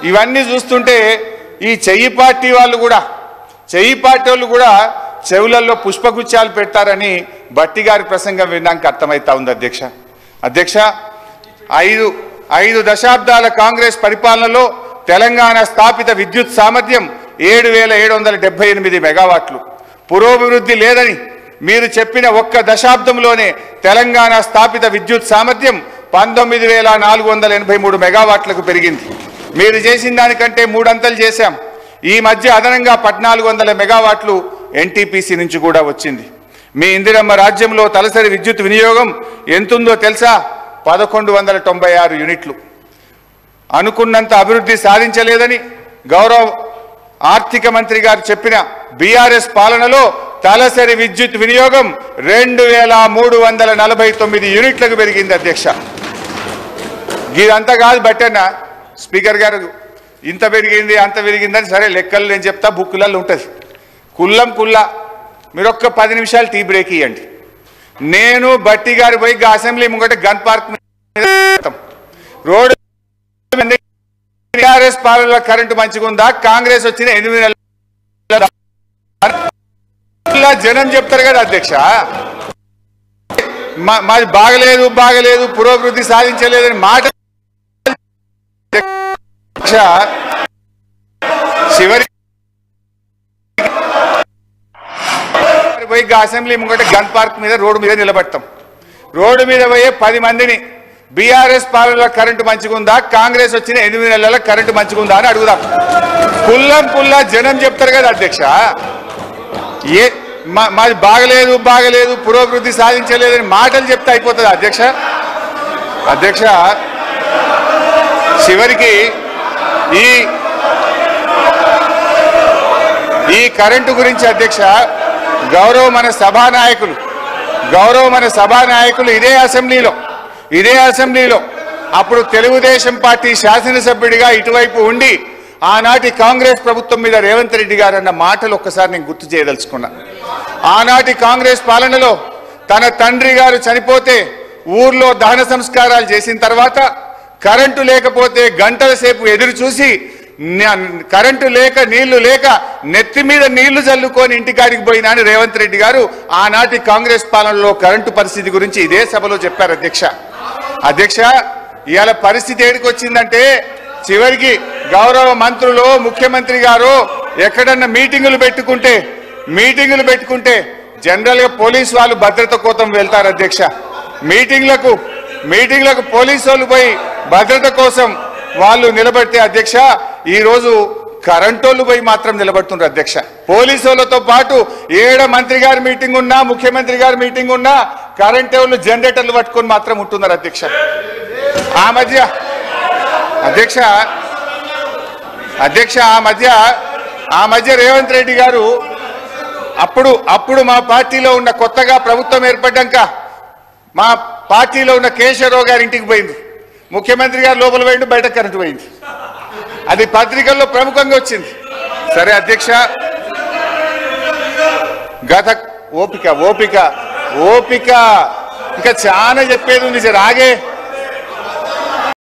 ఇవన్నీ చూస్తుంటే ఈ చెయ్యి పార్టీ వాళ్ళు కూడా చెవులలో పుష్పగుచ్చాలు పెడతారని బట్టి గారి ప్రసంగం విన్నాక అర్థమైతా ఉంది అధ్యక్ష 5 దశాబ్దాల కాంగ్రెస్ పరిపాలనలో తెలంగాణ స్థాపిత విద్యుత్ సామర్థ్యం 7778 మెగావాట్లు. పురోభివృద్ధి లేదని మీరు చెప్పిన ఒక్క దశాబ్దంలోనే తెలంగాణ స్థాపిత విద్యుత్ సామర్థ్యం 19483 మెగావాట్లకు పెరిగింది. మీరు చేసిన దానికంటే 3 అంతలు చేశాం. ఈ మధ్య అదనంగా 1400 మెగావాట్లు ఎన్టీపీసీ నుంచి కూడా వచ్చింది. మీ ఇందిరమ్మ రాజ్యంలో తలసరి విద్యుత్ వినియోగం ఎంతుందో తెలుసా? 1196 యూనిట్లు. అనుకున్నంత అభివృద్ధి సాధించలేదని గౌరవ ఆర్థిక మంత్రి గారు చెప్పిన బీఆర్ఎస్ పాలనలో తలసరి విద్యుత్ వినియోగం 2349 యూనిట్లకు పెరిగింది అధ్యక్ష. ఇదంతా కాదు బట్టన్న స్పీకర్ గారు, ఇంత పెరిగింది అంత పెరిగిందని సరే లెక్కలు నేను చెప్తా, బుక్కులలో ఉంటుంది. కుల్లా మీరు ఒక్క 10 నిమిషాలు టీ బ్రేక్ ఇవ్వండి. నేను బట్టి గారు పోయి అసెంబ్లీ ముంగట గన్ పార్క్ రోడ్డు టీఆర్ఎస్ పాలనలో కరెంటు మంచిగా ఉందా, కాంగ్రెస్ వచ్చిన 8 నెలల జనం చెప్తారు కదా అధ్యక్ష. మాది బాగలేదు పురోభివృద్ధి సాధించలేదని మాట చివరి పోయి అసెంబ్లీ ముంగట గన్ పార్క్ మీద రోడ్డు మీద నిలబడతాం. రోడ్డు మీద పోయే 10 మందిని బీఆర్ఎస్ పాలనలో కరెంటు మంచిగా ఉందా, కాంగ్రెస్ వచ్చిన 8 నెలల కరెంటు మంచిగా ఉందా అని అడుగుదాం. కుల్లా జనం చెప్తారు కదా అధ్యక్ష. మాది బాగలేదు పురోభివృద్ధి సాధించలేదని మాటలు చెప్తే అయిపోతుంది అధ్యక్ష. చివరికి ఈ కరెంటు గురించి అధ్యక్ష గౌరవ మన సభానాయకులు ఇదే అసెంబ్లీలో అప్పుడు తెలుగుదేశం పార్టీ శాసనసభ్యుడిగా ఇటువైపు ఉండి ఆనాటి కాంగ్రెస్ ప్రభుత్వం మీద రేవంత్ రెడ్డి గారు అన్న మాటలు ఒక్కసారి నేను గుర్తు చేయదలుచుకున్నా. ఆనాటి కాంగ్రెస్ పాలనలో తన తండ్రి గారు చనిపోతే ఊర్లో దహన సంస్కారాలు చేసిన తర్వాత కరెంటు లేకపోతే గంటల సేపు ఎదురు చూసి కరెంటు లేక నీళ్లు లేక నెత్తి మీద నీళ్లు చల్లుకొని ఇంటికాడికి పోయినా అని రేవంత్ రెడ్డి గారు ఆనాటి కాంగ్రెస్ పాలనలో కరెంటు పరిస్థితి గురించి ఇదే సభలో చెప్పారు అధ్యక్ష. ఇవాళ పరిస్థితి ఏడికి వచ్చిందంటే చివరికి గౌరవ మంత్రులు ముఖ్యమంత్రి గారు ఎక్కడన్నా మీటింగులు పెట్టుకుంటే జనరల్ గా పోలీసు వాళ్ళు భద్రత కోసం వెళ్తారు అధ్యక్ష. మీటింగ్లకు పోలీసు వాళ్ళు పోయి భద్రత కోసం వాళ్ళు నిలబడితే అధ్యక్ష ఈ రోజు కరెంటోళ్ళు పోయి మాత్రం నిలబడుతున్నారు అధ్యక్ష. పోలీసు వాళ్ళతో పాటు ఏడ మంత్రి గారి మీటింగ్ ఉన్నా ముఖ్యమంత్రి గారి మీటింగ్ ఉన్నా కరెంట్ వాళ్ళు జనరేటర్లు పట్టుకొని మాత్రం ఉంటున్నారు అధ్యక్ష. ఆ మధ్య రేవంత్ రెడ్డి గారు అప్పుడు మా పార్టీలో ఉన్న కొత్తగా ప్రభుత్వం ఏర్పడ్డాక మా పార్టీలో ఉన్న కేశవరావు గారి ఇంటికి పోయింది. ముఖ్యమంత్రి గారు లోపల పోయిండు, బయట కరెంటు పోయింది. అది పత్రికల్లో ప్రముఖంగా వచ్చింది. సరే అధ్యక్ష, ఓపిక ఇంకా చాలా చెప్పేది ఉంది. రాగే